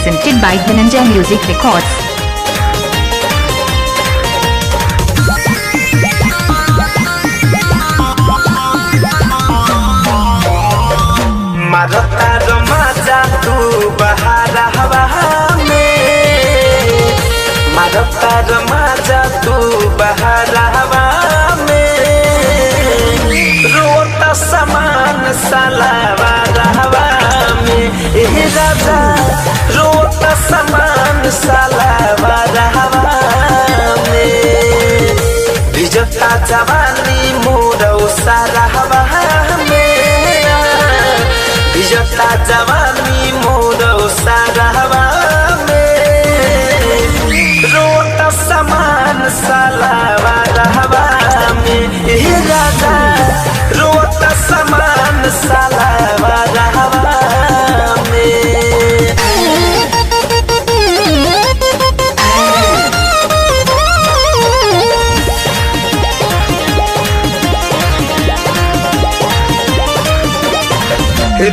presented by Dhananjay Music Records. मारता रमाजा तू बहार हवा में, मारता रमाजा तू बहार हवा में, रोता समान सालावा हवा में, राजा रोता समान सालावा हवा में, भिजता जवानी मोरौ सारा हवा में, भिजता जवानी मोरौ सारा हवा में, रोता समान सालावा हवा में, राजा रोता समान सालावा हवा में।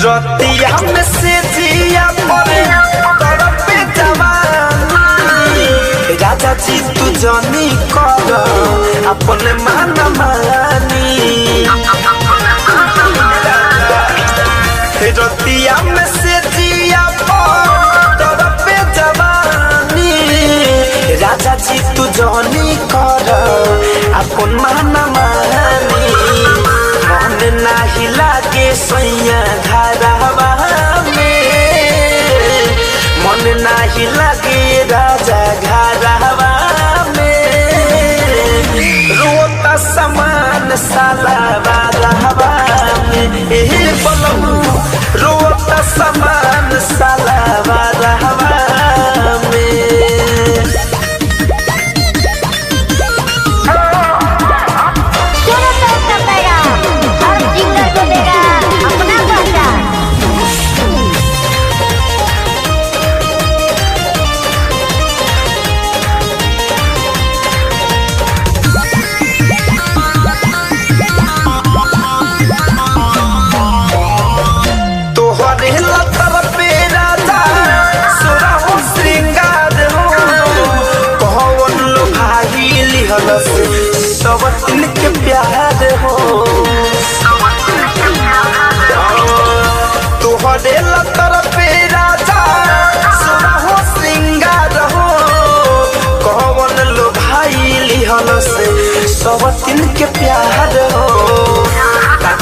रतिया में से जिया परे तरफे जवानी, राजा जी तू जानी कर अपने मान मानी, रतिया में से जिया तरफे जवानी, राजा जी तू जानी कर अपन मान मानी, मन नाही लागे सैया घरवा में, मन नाही लागे राजा घरवा में, रोता समान सालावा हवा में, बलमू रोता समान सालावा हवा में। सब के प्यार हो तुहरे तरफे राजा सुना हो श्रृंगार हो, कौन लो भाई लिहल से सब के प्यार हो,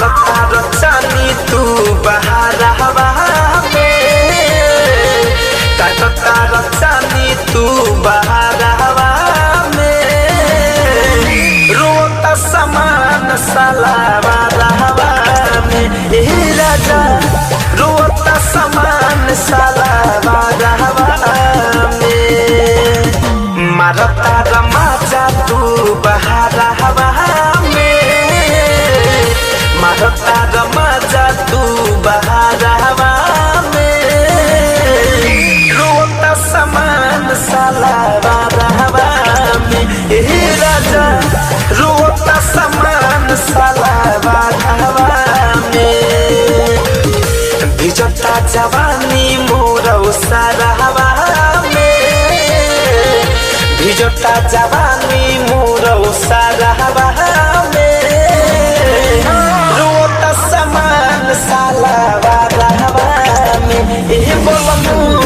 तार चानी तू बहार हवा में, तार चानी तू बहार हवा समान सालावा हवा में, राजा रोता समान सालावा हवा में, मारता रमाजा तू बहार हवा में, मारता रमाजा तू बहार हवा में, रोता समान सालावा हवा में, राजा रोता समान सालावा हवा में, भिजता जवानी मोरौ सारा हवा में, भिजता जवानी मोरौ सारा हवा में, रोता समान सालावा हवा में, बोलमू